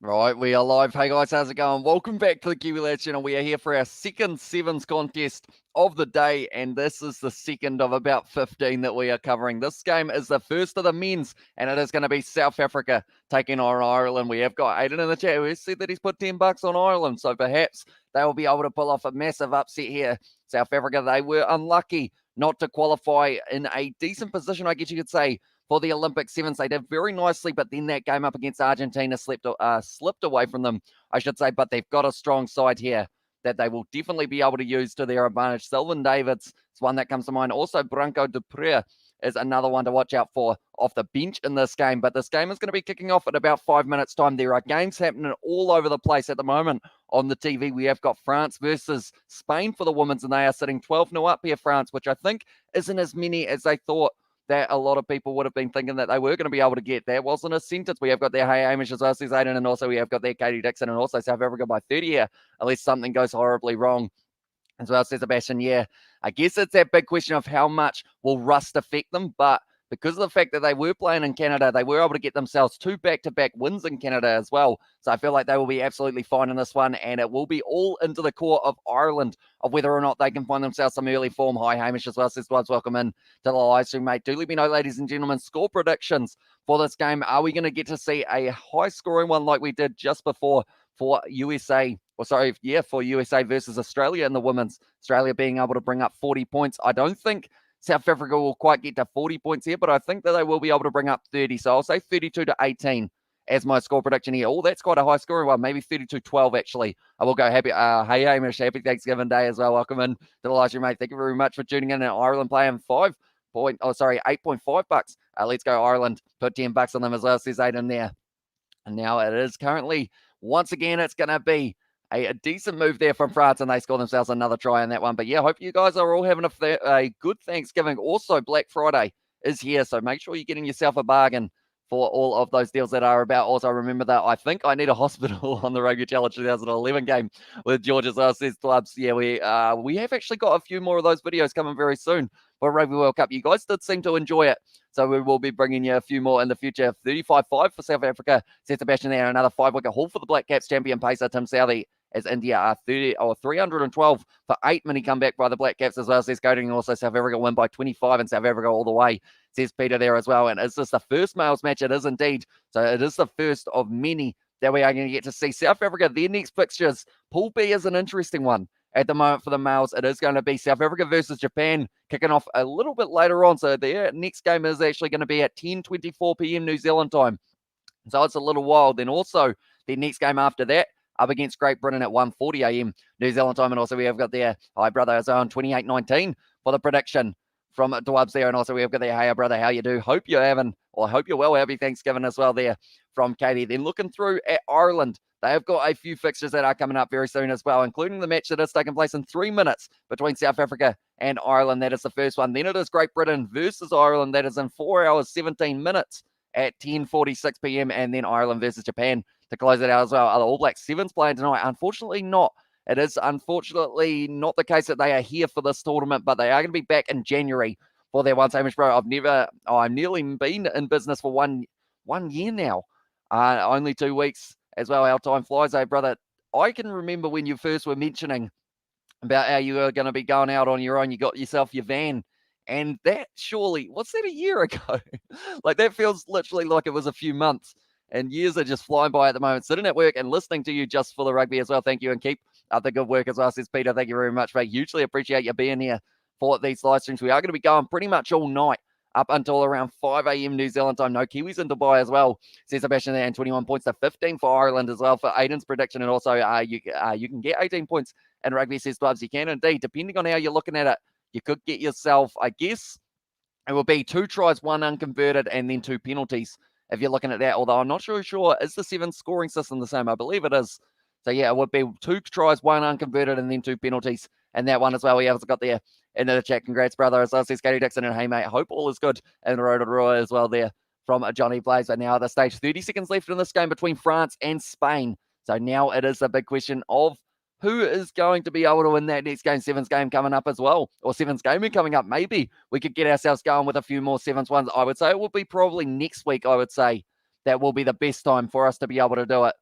Right, we are live. Hey guys, how's it going? Welcome back to the Kiwi Lads channel. We are here for our second Sevens contest of the day, and this is the second of about 15 that we are covering. This game is the first of the men's, and it is going to be South Africa taking on Ireland. We have got Aiden in the chat who said that he's put $10 on Ireland, so perhaps they will be able to pull off a massive upset here. South Africa, they were unlucky not to qualify in a decent position, I guess you could say, for the Olympic Sevens. They did very nicely, but then that game up against Argentina slipped away from them, I should say. But they've got a strong side here that they will definitely be able to use to their advantage. Sylvan Davids is one that comes to mind. Also, Branco Dupré is another one to watch out for off the bench in this game. But this game is going to be kicking off at about 5 minutes' time. There are games happening all over the place at the moment on the TV. We have got France versus Spain for the women's, and they are sitting 12-0 up here, France, which I think isn't as many as they thought that a lot of people would have been thinking that they were going to be able to get. That wasn't a sentence. We have got their Hey Hamish as well, says Aiden, and also we have got their Katie Dixon, and also South Africa by 30 here, unless something goes horribly wrong. As well, says Sebastian, yeah, I guess it's that big question of how much will rust affect them, but because of the fact that they were playing in Canada, they were able to get themselves 2 back-to-back wins in Canada as well. So I feel like they will be absolutely fine in this one, and it will be all into the core of Ireland of whether or not they can find themselves some early form. Hi, Hamish, as well, says Bloods. Welcome in to the live stream, mate. Do let me know, ladies and gentlemen, score predictions for this game. Are we going to get to see a high-scoring one like we did just before for USA? For USA versus Australia in the women's. Australia being able to bring up 40 points. I don't think South Africa will quite get to 40 points here, but I think that they will be able to bring up 30. So I'll say 32-18 as my score prediction here. Oh, that's quite a high scoring one. Maybe 32-12, actually. I will go happy. Hey, Hamish, happy Thanksgiving Day as well. Welcome in to the live stream, mate. Thank you very much for tuning in. Ireland playing $8.5. Let's go Ireland. Put $10 on them as well, says Aiden there. And now it is currently, once again, it's going to be a decent move there from France, and they score themselves another try on that one. But yeah, hope you guys are all having a good Thanksgiving. Also, Black Friday is here, so make sure you're getting yourself a bargain for all of those deals that are about. Also, remember that I think I need a hospital on the Rugby Challenge 2011 game with George as well, says Clubs. Yeah, we have actually got a few more of those videos coming very soon for Rugby World Cup. You guys did seem to enjoy it, so we will be bringing you a few more in the future. 35-5 for South Africa, says Sebastian there. Another 5-wicket haul for the Black Caps. Champion pacer Tim Southey, as India are 312 for 8 mini comeback by the Black Caps as well, says Coding. Also, South Africa win by 25 and South Africa all the way, says Peter there as well. And is this the first males match? It is indeed. So it is the first of many that we are going to get to see. South Africa, their next fixtures, Pool B is an interesting one at the moment for the males. It is going to be South Africa versus Japan, kicking off a little bit later on. So their next game is actually going to be at 10:24 p.m. New Zealand time. So it's a little while. Then also the next game after that, up against Great Britain at 1:40 a.m. New Zealand time. And also we have got their hi brother as on 28-19 for the prediction from Dwabs there. And also we have got their hey brother, how you do? Hope you're well. Happy Thanksgiving as well there from Katie. Then looking through at Ireland, they have got a few fixtures that are coming up very soon as well, including the match that is taking place in 3 minutes between South Africa and Ireland. That is the first one. Then it is Great Britain versus Ireland. That is in 4 hours, 17 minutes at 10:46 p.m. And then Ireland versus Japan to close it out as well. Are the All Blacks Sevens playing tonight? Unfortunately not. It is unfortunately not the case that they are here for this tournament, but they are going to be back in January for their once Hamish bro. I've nearly been in business for one year now. Only 2 weeks as well. Our time flies, brother. I can remember when you first were mentioning about how you were going to be going out on your own. You got yourself your van. And that surely, what's that, a year ago? Like, that feels literally like it was a few months. And years are just flying by at the moment. Sitting at work and listening to you just for the rugby as well. Thank you, and keep up the good work as well, says Peter. Thank you very much, mate. Hugely appreciate you being here for these live streams. We are going to be going pretty much all night up until around 5 a.m. New Zealand time. No Kiwis in Dubai as well, says Sebastian there. And 21 points to 15 for Ireland as well for Aiden's prediction. And also you can get 18 points in rugby, says Gloves. You can indeed, depending on how you're looking at it. You could get yourself, I guess, it will be 2 tries, 1 unconverted, and then 2 penalties if you're looking at that. Although I'm not sure, is the 7 scoring system the same? I believe it is. So yeah, it would be 2 tries, 1 unconverted, and then 2 penalties. And that one as well, we have got there into the chat. Congrats, brother. As well, says Katie Dixon, and hey, mate, hope all is good in Rotorua as well there from Johnny Blaze. But now at the stage, 30 seconds left in this game between France and Spain. So now it is a big question of who is going to be able to win that next game? Sevens game coming up as well, or Sevens gaming coming up. Maybe we could get ourselves going with a few more Sevens ones. I would say it will be probably next week. I would say that will be the best time for us to be able to do it.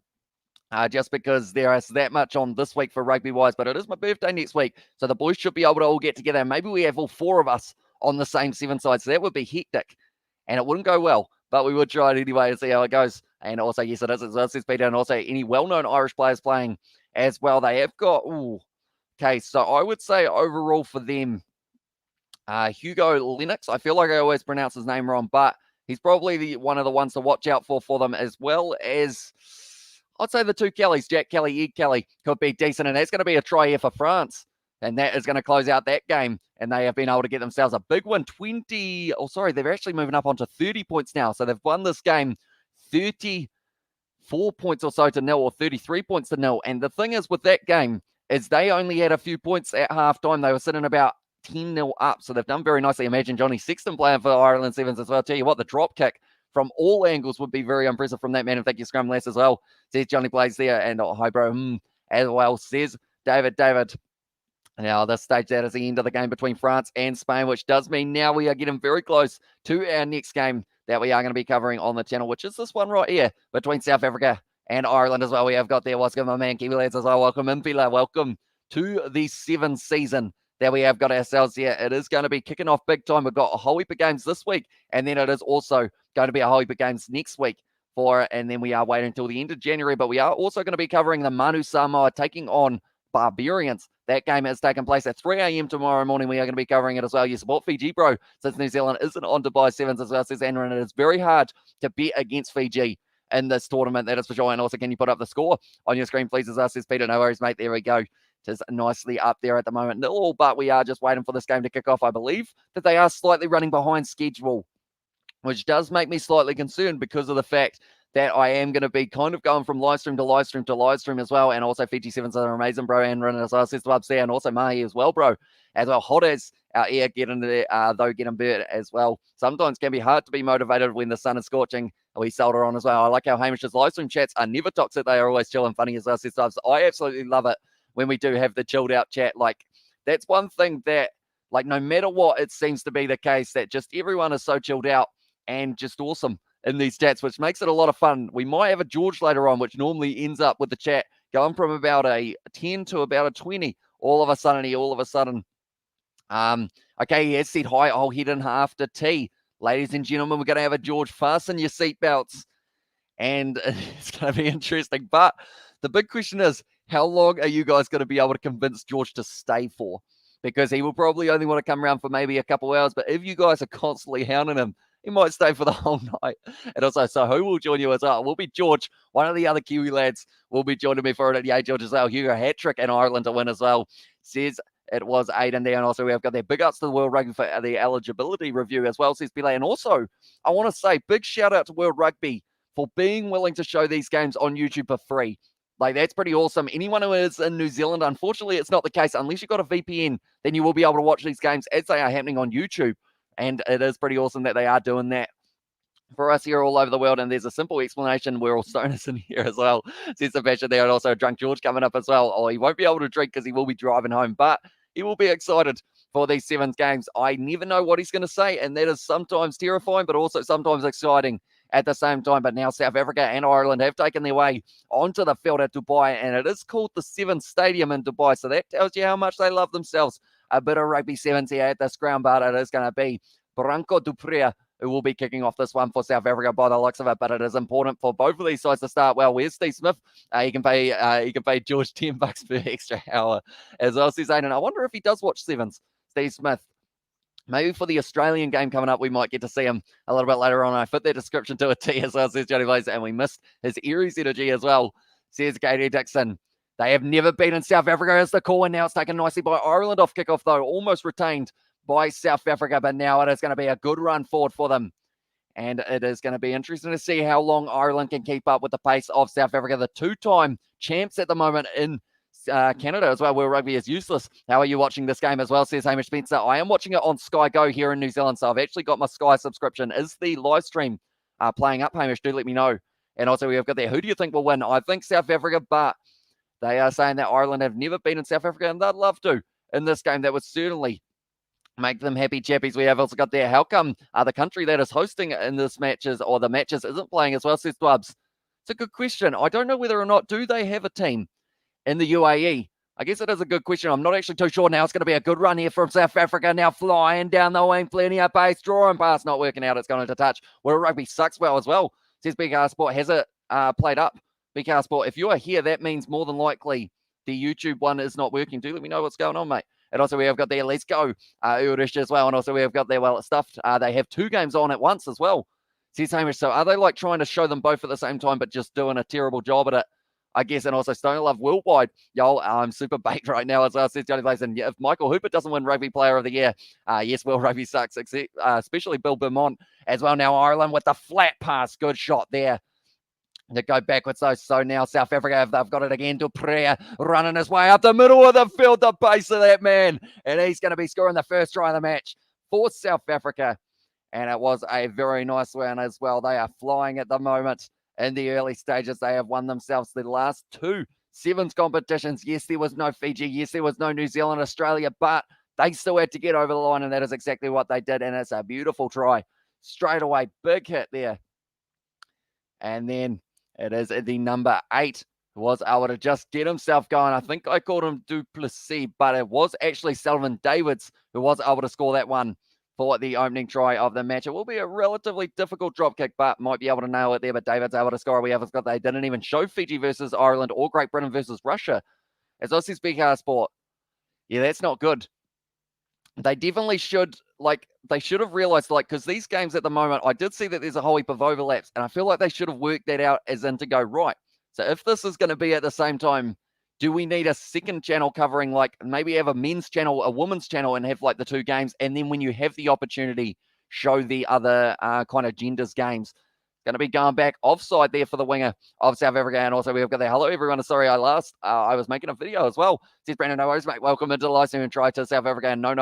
just because there is that much on this week for rugby-wise, but it is my birthday next week, so the boys should be able to all get together, and maybe we have all 4 of us on the same 7 side, so that would be hectic, and it wouldn't go well, but we would try it anyway and see how it goes. And also, yes, it is as well, says Peter, and also any well-known Irish players playing as well. They have got, okay, so I would say overall for them, Hugo Lennox, I feel like I always pronounce his name wrong, but he's probably one of the ones to watch out for them, as well as, I'd say the 2 Kellys, Jack Kelly, Ed Kelly, could be decent, and that's going to be a try here for France, and that is going to close out that game, and they have been able to get themselves a big win, they're actually moving up onto 30 points now, so they've won this game 34 points or so to nil, or 33 points to nil, and the thing is with that game, is they only had a few points at halftime. They were sitting about 10-0 up, so they've done very nicely. Imagine Johnny Sexton playing for Ireland Sevens as well. I'll tell you what, the drop kick from all angles would be very impressive from that man. And thank you, Scrum Lass, as well. Says Johnny Blaze there, and hi, bro, as well, says David. Now, at this stage, that is the end of the game between France and Spain, which does mean now we are getting very close to our next game that we are going to be covering on the channel, which is this one right here between South Africa and Ireland as well. We have got there. What's good, my man? Kiwi lads as well. Welcome in, Pila. Welcome to the 7th season that we have got ourselves here. It is going to be kicking off big time. We've got a whole heap of games this week, and then it is also going to be a whole heap of games next week for it, and then we are waiting until the end of January, but we are also going to be covering the Manu Samoa taking on Barbarians. That game has taken place at 3 a.m. tomorrow morning. We are going to be covering it as well. You support Fiji, bro, since New Zealand isn't on Dubai Sevens as well, says Andrew, and it is very hard to bet against Fiji in this tournament. That is for sure. And also, can you put up the score on your screen, please, as us, says Peter. No worries, mate. There we go. Just nicely up there at the moment. No, but we are just waiting for this game to kick off. I believe that they are slightly running behind schedule, which does make me slightly concerned because of the fact that I am going to be kind of going from live stream to live stream to live stream as well. And also Fiji Sevens are amazing, bro. And running as well, says Clubs there. And also Mahi as well, bro. As well, hot as our air getting there, though getting burnt as well. Sometimes can be hard to be motivated when the sun is scorching. We solder on as well. I like how Hamish's live stream chats are never toxic. They are always chill and funny as well, says Clubs. I absolutely love it when we do have the chilled out chat. Like, that's one thing that, like, no matter what, it seems to be the case that just everyone is so chilled out and just awesome in these chats, which makes it a lot of fun. We might have a George later on, which normally ends up with the chat going from about a 10 to about a 20. All of a sudden, okay, he has said hi, I'll head in after tea. Ladies and gentlemen, we're going to have a George. Fasten your seatbelts, and it's going to be interesting. But the big question is, how long are you guys going to be able to convince George to stay for? Because he will probably only want to come around for maybe a couple hours, but if you guys are constantly hounding him, he might stay for the whole night. And also, so who will join you as well? Will be George. One of the other Kiwi lads will be joining me for it. Yeah, George as well. Hugo hat-trick in Ireland to win as well. Says it was Aiden there. And also, we have got their big ups to the World Rugby for the eligibility review as well, says Billy. And also, I want to say big shout out to World Rugby for being willing to show these games on YouTube for free. Like, that's pretty awesome. Anyone who is in New Zealand, unfortunately, it's not the case. Unless you've got a VPN, then you will be able to watch these games as they are happening on YouTube. And it is pretty awesome that they are doing that for us here all over the world. And there's a simple explanation. We're all stoners in here as well, says Sebastian there. And also Drunk George coming up as well. Oh, he won't be able to drink because he will be driving home, but he will be excited for these Sevens games. I never know what he's going to say, and that is sometimes terrifying, but also sometimes exciting at the same time. But now South Africa and Ireland have taken their way onto the field at Dubai, and it is called the Sevens Stadium in Dubai. So that tells you how much they love themselves. A bit of rugby sevens here at this ground, but it is going to be Branco Duprea who will be kicking off this one for South Africa by the looks of it. But it is important for both of these sides to start well. Where's Steve Smith? He can pay George $10 per extra hour as well, says Aiden. I wonder if he does watch sevens, Steve Smith. Maybe for the Australian game coming up, we might get to see him a little bit later on. I fit that description to a T as well, says Johnny Blaze. And we missed his Aries energy as well, says Katie Dixon. They have never beaten South Africa as the call, and now it's taken nicely by Ireland off kickoff, though. Almost retained by South Africa, but now it is going to be a good run forward for them. And it is going to be interesting to see how long Ireland can keep up with the pace of South Africa, the two-time champs at the moment in Canada as well, where rugby is useless. How are you watching this game as well, says Hamish Spencer? I am watching it on Sky Go here in New Zealand, so I've actually got my Sky subscription. Is the live stream playing up, Hamish? Do let me know. And also, we have got there, who do you think will win? I think South Africa, but they are saying that Ireland have never beaten South Africa, and they'd love to in this game. That would certainly make them happy chappies. We have also got there, how come the country that is hosting in this matches, or the matches, isn't playing as well, says Dwubs? It's a good question. I don't know whether or not do they have a team in the UAE. I guess it is a good question. I'm not actually too sure now. It's going to be a good run here from South Africa. Now flying down the wing, plenty of pace, drawing pass, not working out. It's going to touch. Well, rugby sucks well as well. Says BKR Sport. Has it played up? BKR Sport, if you are here, that means more than likely the YouTube one is not working. Do let me know what's going on, mate. And also we have got there, let's go, Urish as well. And also we have got there, well, it's stuffed. They have 2 games on at once as well. Says Hamish, so are they like trying to show them both at the same time, but just doing a terrible job at it? I guess, and also Stone Love Worldwide. Yo, I'm super baked right now as well, says Johnny Blaze. And if Michael Hooper doesn't win Rugby Player of the Year, yes, well, rugby sucks, especially Bill Beaumont as well. Now Ireland with the flat pass, good shot there to go backwards though. So now South Africa, they've got it again. Dupree running his way up the middle of the field, the base of that man. And he's going to be scoring the first try of the match for South Africa. And it was a very nice one as well. They are flying at the moment. In the early stages, they have won themselves the last 2 sevens competitions. Yes, there was no Fiji. Yes, there was no New Zealand, Australia, but they still had to get over the line, and that is exactly what they did. And it's a beautiful try. Straight away, big hit there. And then it is the number 8 who was able to just get himself going. I think I called him Duplessis, but it was actually Sullivan Davids who was able to score that one for the opening try of the match. It will be a relatively difficult drop kick, but might be able to nail it there. But David's able to score. We have got they didn't even show Fiji versus Ireland or Great Britain versus Russia. As I see BKR Sport, yeah, that's not good. They definitely should, they should have realized, because these games at the moment, I did see that there's a whole heap of overlaps, and I feel like they should have worked that out as in to go, right, so if this is going to be at the same time, do we need a second channel covering, maybe have a men's channel, a women's channel, and have, the 2 games, and then when you have the opportunity, show the other kind of genders games. Going to be going back offside there for the winger of South Africa. And also we've got there. Hello, everyone. Sorry, I was making a video as well. Says Brandon, no worries, mate. Welcome into the live stream and try to South Africa. And no,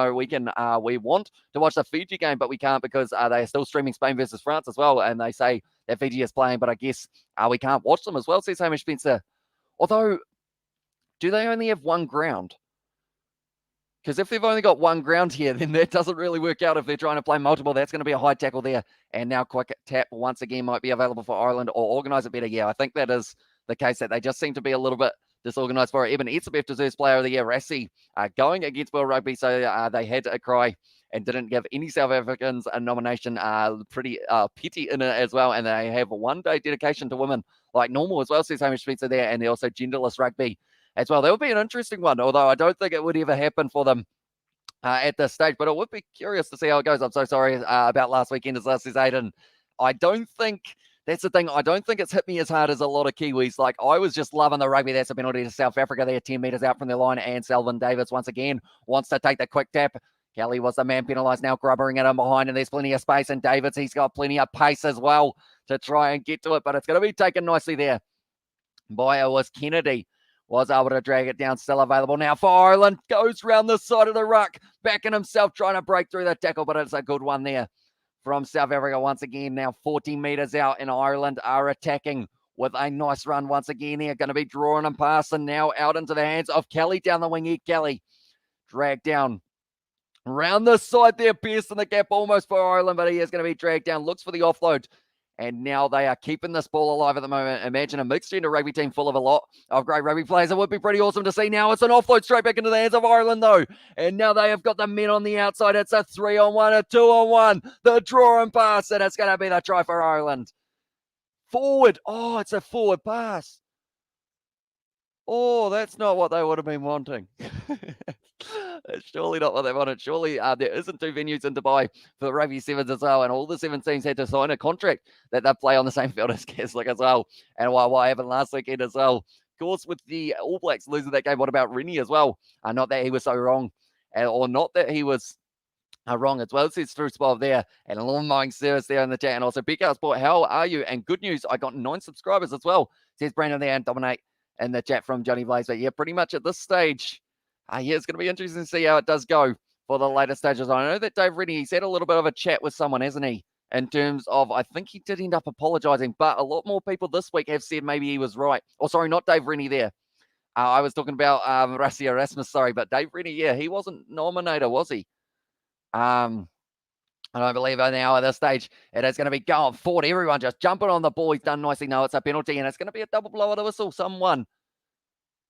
we want to watch the Fiji game, but we can't because they are still streaming Spain versus France as well. And they say that Fiji is playing, but I guess we can't watch them as well, says Hamish Spencer. Although, do they only have 1 ground? Because if they've only got 1 ground here, then that doesn't really work out if they're trying to play multiple. That's going to be a high tackle there. And now quick tap once again might be available for Ireland or organise it better. Yeah, I think that is the case, that they just seem to be a little bit disorganised for it. Eben Etzebeth deserves Player of the Year. Rassie going against World Rugby, so they had a cry and didn't give any South Africans a nomination. Pretty petty in it as well. And they have a 1-day dedication to women like normal as well, says Hamish Spencer there. And they're also genderless rugby as well. That would be an interesting one, although I don't think it would ever happen for them at this stage, but it would be curious to see how it goes. I'm so sorry about last weekend, as last is Aiden. I don't think, that's the thing, I don't think it's hit me as hard as a lot of Kiwis. I was just loving the rugby. That's a penalty to South Africa there, 10 metres out from their line, and Sullivan Davids once again wants to take the quick tap. Kelly was the man penalised, now grubbering at him behind, and there's plenty of space, and Davids, he's got plenty of pace as well to try and get to it, but it's going to be taken nicely there by was Kennedy. Was able to drag it down, still available now for Ireland. Goes round the side of the ruck, backing himself, trying to break through the tackle, but it's a good one there from South Africa once again. Now 40 metres out, and Ireland are attacking with a nice run once again here. Going to be drawing and passing now out into the hands of Kelly down the wing here. Kelly dragged down round the side there, piercing the gap almost for Ireland, but he is going to be dragged down. Looks for the offload. And now they are keeping this ball alive at the moment. Imagine a mixed gender rugby team full of a lot of great rugby players. It would be pretty awesome to see. Now it's an offload straight back into the hands of Ireland, though. And now they have got the men on the outside. It's a 3-on-1, a 2-on-1. The draw and pass, and it's going to be the try for Ireland. Forward. Oh, it's a forward pass. Oh, that's not what they would have been wanting. It's surely not what they wanted. Surely there isn't 2 venues in Dubai for the Rugby Sevens as well, and all the 7 teams had to sign a contract that they play on the same field as Keswick as well. And what happened last weekend as well. Of course, with the All Blacks losing that game, what about Rennie as well? Not that he was so wrong, or not that he was wrong as well. It says through spot there, and a long mowing service there in the chat. And also, BKR Sport, how are you? And good news, I got 9 subscribers as well. Says Brandon there and Dominate in the chat from Johnny Blaze. But yeah, pretty much at this stage, yeah, it's going to be interesting to see how it does go for the later stages. I know that Dave Rennie, he's had a little bit of a chat with someone, hasn't he? In terms of, I think he did end up apologising, but a lot more people this week have said maybe he was right. Oh, sorry, not Dave Rennie there. I was talking about Rassie Erasmus, sorry, but Dave Rennie, yeah, he wasn't nominated, was he? And I believe now at this stage, it is going to be going forward. Everyone just jumping on the ball. He's done nicely. No, it's a penalty, and it's going to be a double blow at the whistle. Someone.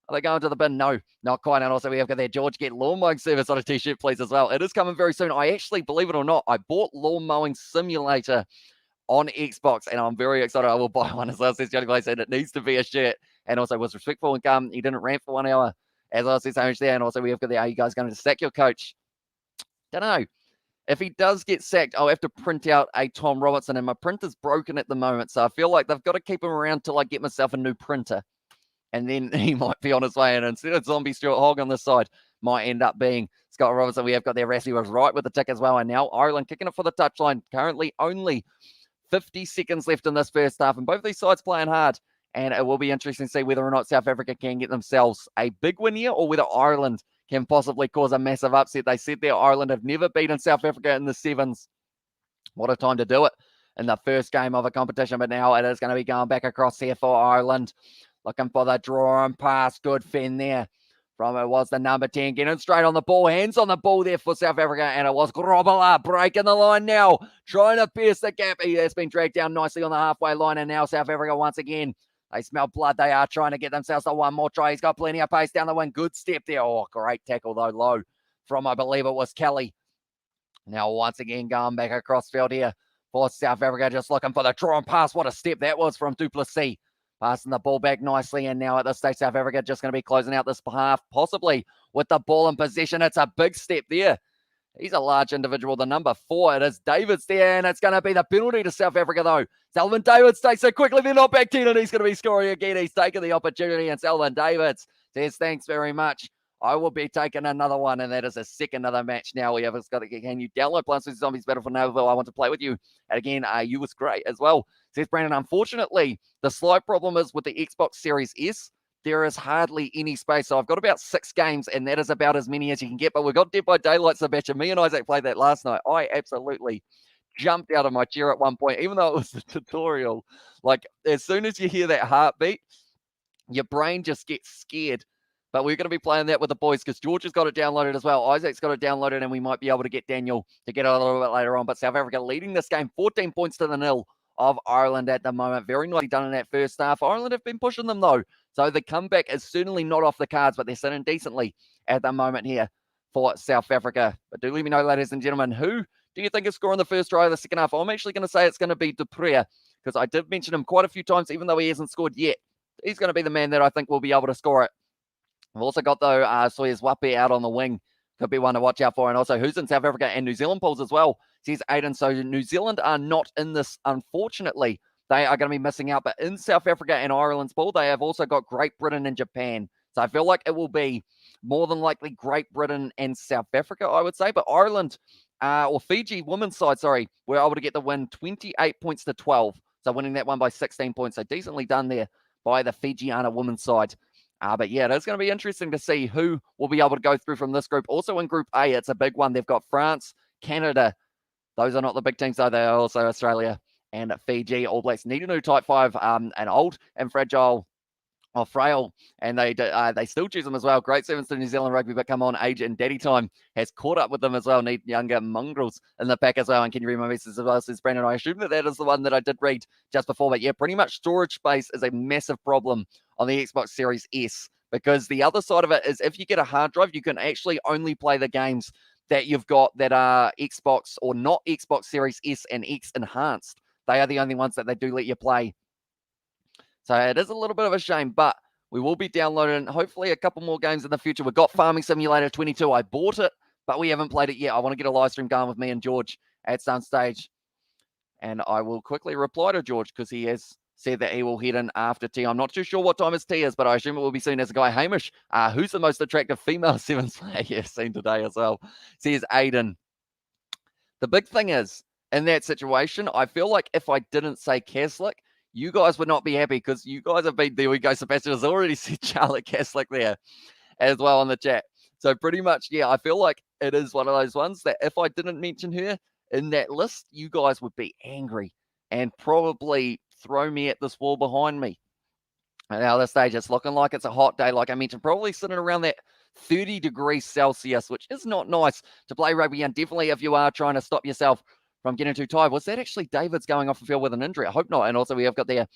Are they going to the bin? No, not quite. And also we have got there, George, get lawn mowing service on a t-shirt, please, as well. It is coming very soon. I actually, believe it or not, I bought Lawn Mowing Simulator on Xbox, and I'm very excited. I will buy one as well, says Johnny Blaze, and it needs to be a shirt. And also was respectful and calm. He didn't rant for 1 hour, as I said so much there. And also we have got there, are you guys going to sack your coach? Don't know. If he does get sacked, I'll have to print out a Tom Robertson, and my printer's broken at the moment, so I feel like they've got to keep him around till I get myself a new printer. And then he might be on his way. And instead of Zombie Stuart Hogg on this side, might end up being Scott Robertson. We have got there. Rassie was right with the tick as well. And now Ireland kicking it for the touchline. Currently only 50 seconds left in this first half. And both these sides playing hard. And it will be interesting to see whether or not South Africa can get themselves a big win here, or whether Ireland can possibly cause a massive upset. They said there Ireland have never beaten South Africa in the sevens. What a time to do it in the first game of a competition. But now it is going to be going back across here for Ireland. Looking for the draw and pass. Good fend there from it was the number 10. Getting straight on the ball. Hands on the ball there for South Africa. And it was Grobler breaking the line now. Trying to pierce the gap. He has been dragged down nicely on the halfway line. And now South Africa once again. They smell blood. They are trying to get themselves to one more try. He's got plenty of pace down the wing. Good step there. Oh, great tackle though. Low from, I believe it was Kelly. Now once again going back across field here for South Africa. Just looking for the draw and pass. What a step that was from Duplessis. Passing the ball back nicely, and now at this stage, South Africa just going to be closing out this half, possibly with the ball in possession. It's a big step there. He's a large individual, the number 4. It is Davids there, and it's going to be the penalty to South Africa, though. Selwyn Davids takes it quickly. They're not back 10, and he's going to be scoring again. He's taken the opportunity, and Selwyn Davids says, thanks very much. I will be taking another one, and that is a second of the match now. We have got to get, can you download Plants vs. Zombies Battle for Naperville? I want to play with you. And again, you was great as well. Says Brandon, unfortunately, the slight problem is with the Xbox Series S, there is hardly any space. So I've got about 6 games, and that is about as many as you can get. But we've got Dead by Daylight, Sebastian. Me and Isaac played that last night. I absolutely jumped out of my chair at one point, even though it was a tutorial. Like, as soon as you hear that heartbeat, your brain just gets scared. But we're going to be playing that with the boys because George has got it downloaded as well. Isaac's got it downloaded, and we might be able to get Daniel to get it a little bit later on. But South Africa leading this game 14 points to the 0 of Ireland at the moment. Very nicely done in that first half. Ireland have been pushing them, though. So the comeback is certainly not off the cards, but they're sitting decently at the moment here for South Africa. But do let me know, ladies and gentlemen, who do you think is scoring the first try of the second half? I'm actually going to say it's going to be Dupree because I did mention him quite a few times, even though he hasn't scored yet. He's going to be the man that I think will be able to score it. We've also got, though, Sawyers Wapi out on the wing. Could be one to watch out for. And also, who's in South Africa and New Zealand pools as well, says Aiden. So New Zealand are not in this, unfortunately. They are going to be missing out. But in South Africa and Ireland's pool, they have also got Great Britain and Japan. So I feel like it will be more than likely Great Britain and South Africa, I would say. But Ireland, or Fiji women's side, were able to get the win 28 points to 12. So winning that one by 16 points. So decently done there by the Fijiana women's side. But yeah, it's going to be interesting to see who will be able to go through from this group. Also in Group A, it's a big one. They've got France, Canada. Those are not the big teams, though. They are also Australia and Fiji. All Blacks need a new Type 5, and old and fragile or frail, and they still choose them as well. Great sevens to New Zealand Rugby, but come on, age and daddy time has caught up with them as well. Need younger mongrels in the pack as well. And can you read my message as well, says Brandon? I assume that is the one that I did read just before, but yeah, pretty much storage space is a massive problem on the Xbox Series S, because the other side of it is if you get a hard drive, you can actually only play the games that you've got that are Xbox or not Xbox Series S and X enhanced. They are the only ones that they do let you play. So it is a little bit of a shame, but we will be downloading hopefully a couple more games in the future. We've got Farming Simulator 22. I bought it, but we haven't played it yet. I want to get a live stream going with me and George at some stage. And I will quickly reply to George because he has said that he will head in after tea. I'm not too sure what time his tea is, but I assume it will be soon. As a guy, Hamish, who's the most attractive female sevens player you've seen today as well, says Aiden. The big thing is, in that situation, I feel like if I didn't say Kaslik, you guys would not be happy because you guys have been, there we go, Sebastian has already said Charlotte Kaslik there as well on the chat. So pretty much, yeah, I feel like it is one of those ones that if I didn't mention her in that list, you guys would be angry and probably throw me at this wall behind me. And now this stage, it's looking like it's a hot day, like I mentioned, probably sitting around that 30 degrees Celsius, which is not nice to play rugby. And definitely if you are trying to stop yourself from getting too tired. Was that actually Davids going off the field with an injury? I hope not. And also we have got there,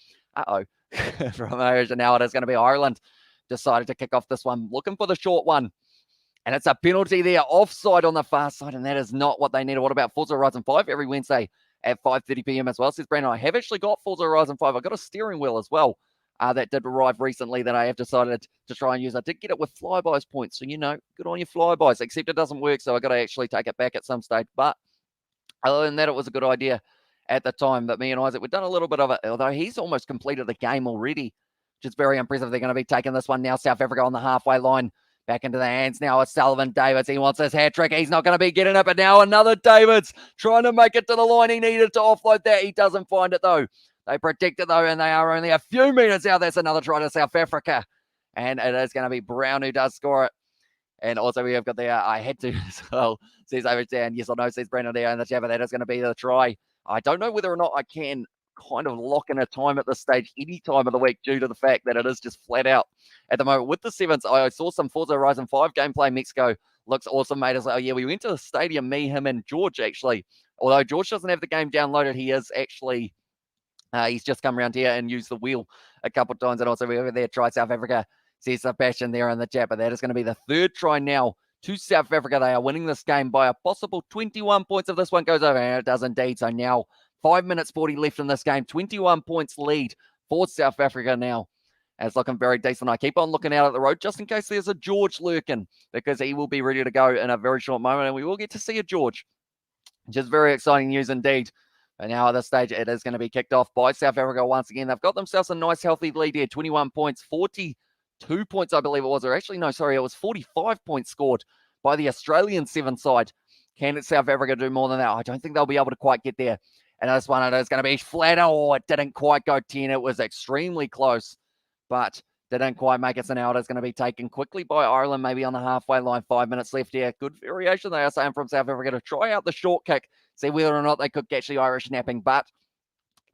from Irish, and now it is going to be Ireland decided to kick off this one, looking for the short one. And it's a penalty there, offside on the far side, and that is not what they needed. What about Forza Horizon 5 every Wednesday at 5:30 p.m. as well? Says Brandon, I have actually got Forza Horizon 5. I got a steering wheel as well that did arrive recently that I have decided to try and use. I did get it with flybys points, so, good on your flybys, except it doesn't work, so I got to actually take it back at some stage. But other than that, it was a good idea at the time. But me and Isaac, we've done a little bit of it, although he's almost completed the game already, which is very impressive. They're going to be taking this one now. South Africa on the halfway line. Back into the hands now of Sullivan Davids. He wants his hat trick. He's not going to be getting it, but now another Davids trying to make it to the line. He needed to offload that. He doesn't find it, though. They protect it, though, and they are only a few meters out. That's another try to South Africa. And it is going to be Brown who does score it. And also we have got there, I had to as well, says over down. Yes or no, says Brandon there in the chat, but that is going to be the try. I don't know whether or not I can kind of lock in a time at this stage any time of the week due to the fact that it is just flat out at the moment. With the sevens, I saw some Forza Horizon 5 gameplay. Mexico looks awesome, mate. As well. Yeah, we went to the stadium, me, him, and George, actually. Although George doesn't have the game downloaded, he is actually, he's just come around here and used the wheel a couple of times. And also we over there, try South Africa, says Sebastian there in the chat, but that is going to be the third try now to South Africa. They are winning this game by a possible 21 points if this one goes over, and it does indeed. So now 5 minutes 40 left in this game. 21 points lead for South Africa now. And it's looking very decent. I keep on looking out at the road just in case there's a George lurking, because he will be ready to go in a very short moment, and we will get to see a George, which is very exciting news indeed. But now at this stage, it is going to be kicked off by South Africa once again. They've got themselves a nice healthy lead here. 21 points, 42 points, I believe it was. Or actually, no, sorry, it was 45 points scored by the Australian seven side. Can South Africa do more than that? I don't think they'll be able to quite get there. And this one, it is going to be flat. Oh, it didn't quite go 10. It was extremely close, but didn't quite make it. So now it is going to be taken quickly by Ireland, maybe on the halfway line. 5 minutes left here. Good variation, they are saying, from South Africa to try out the short kick, see whether or not they could catch the Irish napping, but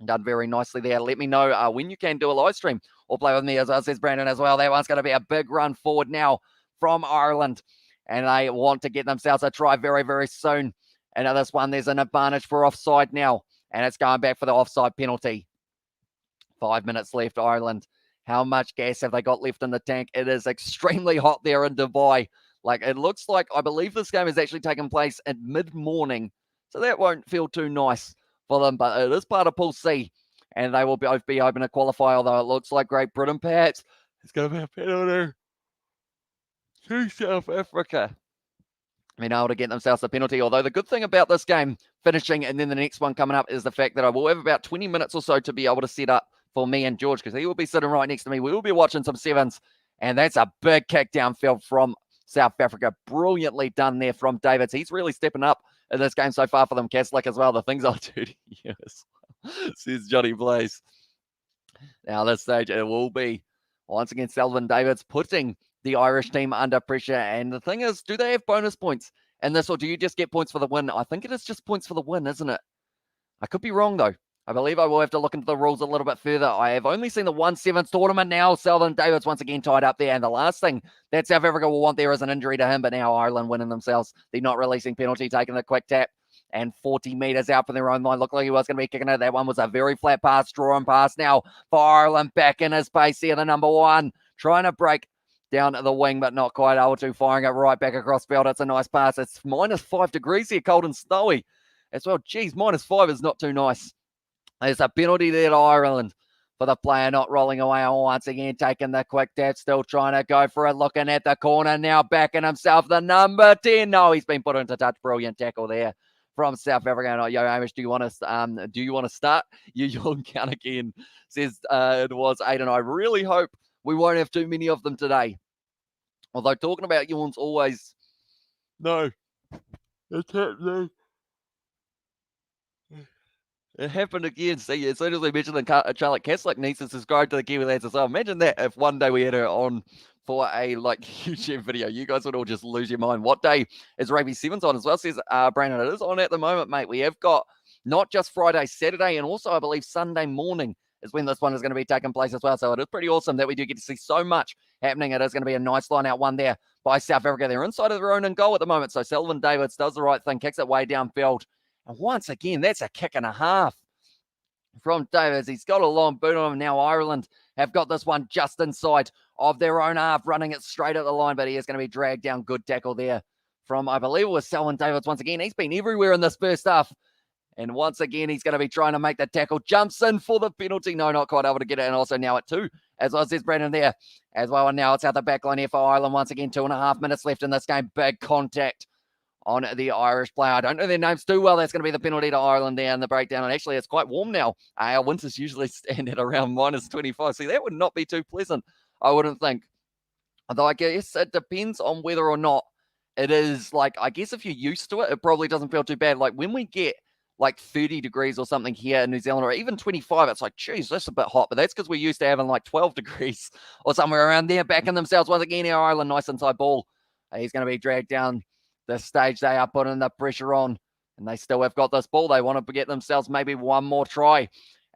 done very nicely there. Let me know when you can do a live stream or play with me as well, says Brandon as well. That one's going to be a big run forward now from Ireland, and they want to get themselves a try very, very soon. And now this one, there's an advantage for offside now, and it's going back for the offside penalty. 5 minutes left, Ireland. How much gas have they got left in the tank? It is extremely hot there in Dubai. Like, it looks like, I believe this game is actually taking place at mid-morning, so that won't feel too nice for them, but it is part of Pool C, and they will both be hoping to qualify, although it looks like Great Britain perhaps it's going to be a penalty to South Africa. Being able to get themselves a penalty, although the good thing about this game finishing and then the next one coming up is the fact that I will have about 20 minutes or so to be able to set up for me and George, because he will be sitting right next to me. We will be watching some sevens, and that's a big kick downfield from South Africa. Brilliantly done there from Davids. He's really stepping up in this game so far for them. Caslick as well. The things I'll do to you, says Johnny Blaze. Now, this stage, it will be, once again, Sullivan Davids putting the Irish team under pressure. And the thing is, do they have bonus points in this, or do you just get points for the win? I think it is just points for the win, isn't it? I could be wrong, though. I believe I will have to look into the rules a little bit further. I have only seen the 1-7 tournament now. Sullivan Davids once again tied up there. And the last thing that South Africa will want there is an injury to him. But now Ireland winning themselves the not releasing penalty, taking the quick tap. And 40 meters out from their own line. Looked like he was going to be kicking it. That one was a very flat pass, drawing pass now for Ireland. Back in his pace here, the number one. Trying to break down the wing, but not quite able to. Firing it right back across field. It's a nice pass. It's -5 degrees here, cold and snowy as well. Geez, -5 is not too nice. There's a penalty there to Ireland for the player not rolling away. Once again, taking the quick tap, still trying to go for it, looking at the corner now, backing himself, the number 10. No, he's been put into touch. Brilliant tackle there from South Africa. And, yo, Hamish, do you want to start? Your count again says it was 8, and I really hope we won't have too many of them today. Although talking about yawns always, no, it's happening. It happened again. See, as soon as we mentioned that Charlotte Caslick needs to subscribe to the Kiwi Lads as well. Imagine that if one day we had her on for a YouTube video. You guys would all just lose your mind. What day is Rugby Sevens on as well? Says Brandon, it is on at the moment, mate. We have got not just Friday, Saturday, and also I believe Sunday morning is when this one is going to be taking place as well. So it is pretty awesome that we do get to see so much happening. It is going to be a nice line out one there by South Africa. They're inside of their own in goal at the moment. So Sullivan Davids does the right thing, kicks it way downfield. And once again, that's a kick and a half from Davis. He's got a long boot on him. Now Ireland have got this one just inside of their own half, running it straight at the line, but he is going to be dragged down. Good tackle there from, I believe it was Selwyn Davids once again. He's been everywhere in this first half. And once again, he's going to be trying to make the tackle. Jumps in for the penalty. No, not quite able to get it. And also now at 2, as well as there's Brandon there as well. And now it's out the back line here for Ireland. Once again, 2.5 minutes left in this game. Big contact on the Irish player. I don't know their names too well. That's going to be the penalty to Ireland there in the breakdown. And actually, it's quite warm now. Our winters usually stand at around -25. See, that would not be too pleasant, I wouldn't think. Although I guess it depends on whether or not it is, like, I guess if you're used to it, it probably doesn't feel too bad. Like when we get like 30 degrees or something here in New Zealand, or even 25, it's like, geez, that's a bit hot. But that's because we're used to having like 12 degrees or somewhere around there. Backing themselves once again here, Ireland, nice inside ball. He's going to be dragged down the stage. They are putting the pressure on, and they still have got this ball. They want to get themselves maybe one more try.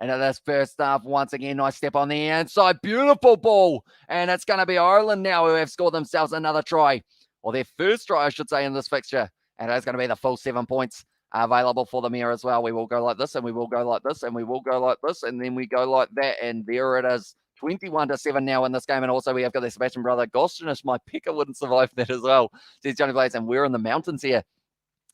And in this first half, once again, nice step on the inside. Beautiful ball. And it's going to be Ireland now who have scored themselves another try. Or their first try, I should say, in this fixture. And it's going to be the full 7 points available for them here as well. We will go like this, and we will go like this, and we will go like this, and then we go like that. And there it is. 21-7 now in this game. And also we have got the Sebastian brother. Gosh, my picker wouldn't survive that as well. Says Johnny Blades, and we're in the mountains here.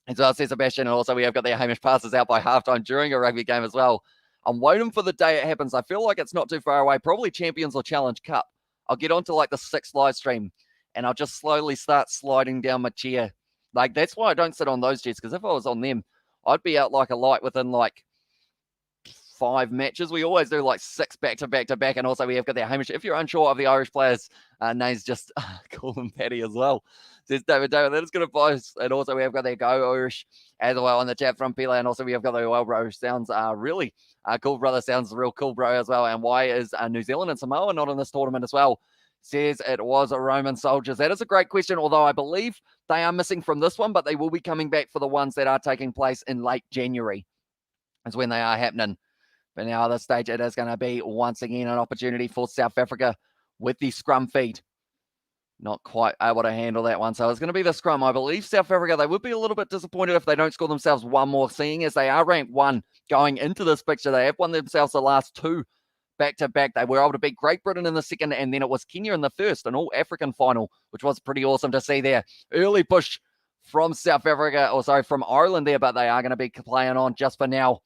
And so says Sebastian. And also we have got their Hamish passes out by halftime during a rugby game as well. I'm waiting for the day it happens. I feel like it's not too far away. Probably Champions or Challenge Cup. I'll get onto like the 6th live stream, and I'll just slowly start sliding down my chair. Like, that's why I don't sit on those chairs, because if I was on them, I'd be out like a light within like 5 matches. We always do like 6 back-to-back. And also we have got their Hamish. If you're unsure of the Irish players' names, just call them Paddy as well. Says David, that is going to post. And also we have got their Go Irish as well on the chat from Pele. And also we have got the well, bro. Sounds really cool, brother. Sounds real cool, bro, as well. And why is New Zealand and Samoa not in this tournament as well? Says it was Roman soldiers. That is a great question, although I believe they are missing from this one, but they will be coming back for the ones that are taking place in late January. Is when they are happening. But now at this stage, it is going to be once again an opportunity for South Africa with the scrum feed. Not quite able to handle that one. So it's going to be the scrum. I believe South Africa, they would be a little bit disappointed if they don't score themselves one more, seeing as they are ranked 1 going into this picture. They have won themselves the last 2 back-to-back. They were able to beat Great Britain in the second, and then it was Kenya in the first, an all-African final, which was pretty awesome to see there. Early push from South Africa, or sorry, from Ireland there, but they are going to be playing on just for now.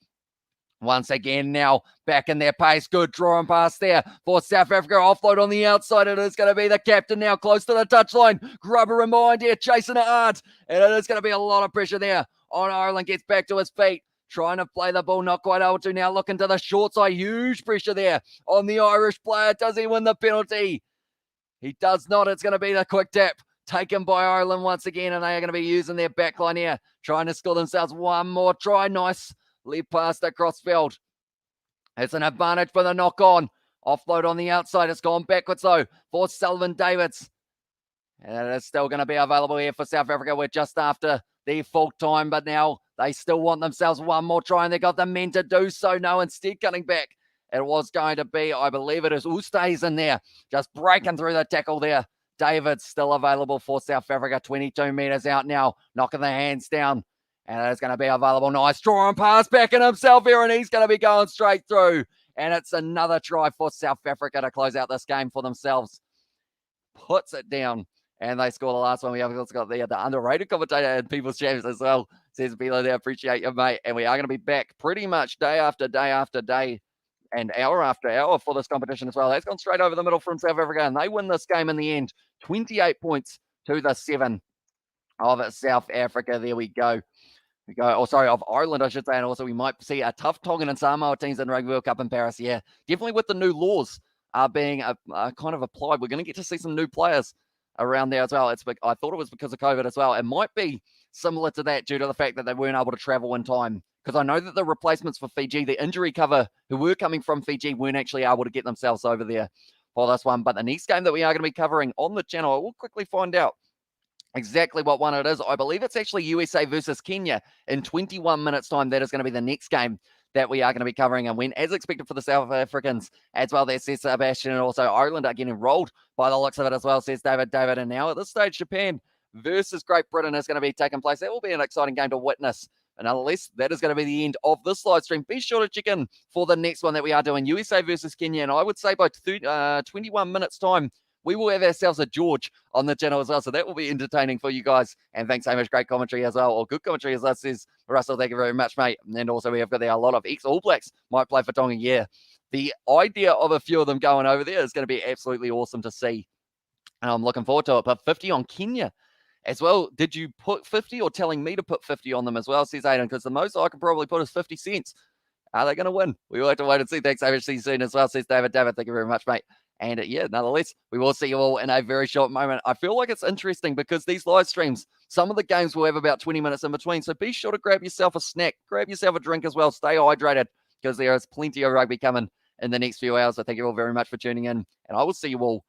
Once again now, back in their pace. Good drawing pass there for South Africa. Offload on the outside. It is going to be the captain now, close to the touchline. Grubber in mind here, chasing it hard. And it is going to be a lot of pressure there on Ireland. Gets back to his feet. Trying to play the ball, not quite able to now. Looking to the short side. Huge pressure there on the Irish player. Does he win the penalty? He does not. It's going to be the quick tap taken by Ireland once again. And they are going to be using their backline here. Trying to score themselves one more try. Nice. Lead pass across field. It's an advantage for the knock-on. Offload on the outside. It's gone backwards, though, for Sullivan Davids. And it is still going to be available here for South Africa. We're just after the full time, but now they still want themselves one more try, and they got the men to do so. No, instead cutting back. It was going to be, I believe it is, Ustays in there. Just breaking through the tackle there. Davids still available for South Africa. 22 metres out now. Knocking the hands down. And it's going to be available. Nice drawing pass back in himself here, and he's going to be going straight through. And it's another try for South Africa to close out this game for themselves. Puts it down, and they score the last one. We have also got the underrated commentator and People's Champs as well. Says Bilo there, appreciate you, mate. And we are going to be back pretty much day after day after day and hour after hour for this competition as well. That's gone straight over the middle from South Africa, and they win this game in the end. 28 points to the 7 of South Africa. There we go. Of Ireland, I should say. And also we might see a tough Tongan and Samoa teams in Rugby World Cup in Paris. Yeah, definitely with the new laws being kind of applied. We're going to get to see some new players around there as well. I thought it was because of COVID as well. It might be similar to that due to the fact that they weren't able to travel in time. Because I know that the replacements for Fiji, the injury cover who were coming from Fiji, weren't actually able to get themselves over there for this one. But the next game that we are going to be covering on the channel, I will quickly find out exactly what one it is. I believe it's actually USA versus Kenya in 21 minutes time. That is going to be the next game that we are going to be covering, and when as expected for the South Africans as well. There says Sebastian, and also Ireland are getting rolled by the looks of it as well, says David. And now at this stage, Japan versus Great Britain is going to be taking place. That will be an exciting game to witness And nonetheless, that is going to be the end of this live stream. Be sure to check in for the next one that we are doing, USA versus Kenya. And I would say by 21 minutes time, we will have ourselves a George on the channel as well. So that will be entertaining for you guys. And thanks so much. Great commentary as well, or good commentary as that says. Russell, thank you very much, mate. And also we have got there a lot of ex-All Blacks might play for Tonga. Yeah, the idea of a few of them going over there is going to be absolutely awesome to see. And I'm looking forward to it. But 50 on Kenya as well. Did you put 50 or telling me to put 50 on them as well, says Aiden? Because the most I can probably put is 50 cents. Are they going to win? We will have to wait and see. Thanks so much. See you soon as well, says David. David, thank you very much, mate. And yeah, nonetheless, we will see you all in a very short moment. I feel like it's interesting because these live streams, some of the games will have about 20 minutes in between. So be sure to grab yourself a snack, grab yourself a drink as well. Stay hydrated because there is plenty of rugby coming in the next few hours. So thank you all very much for tuning in. And I will see you all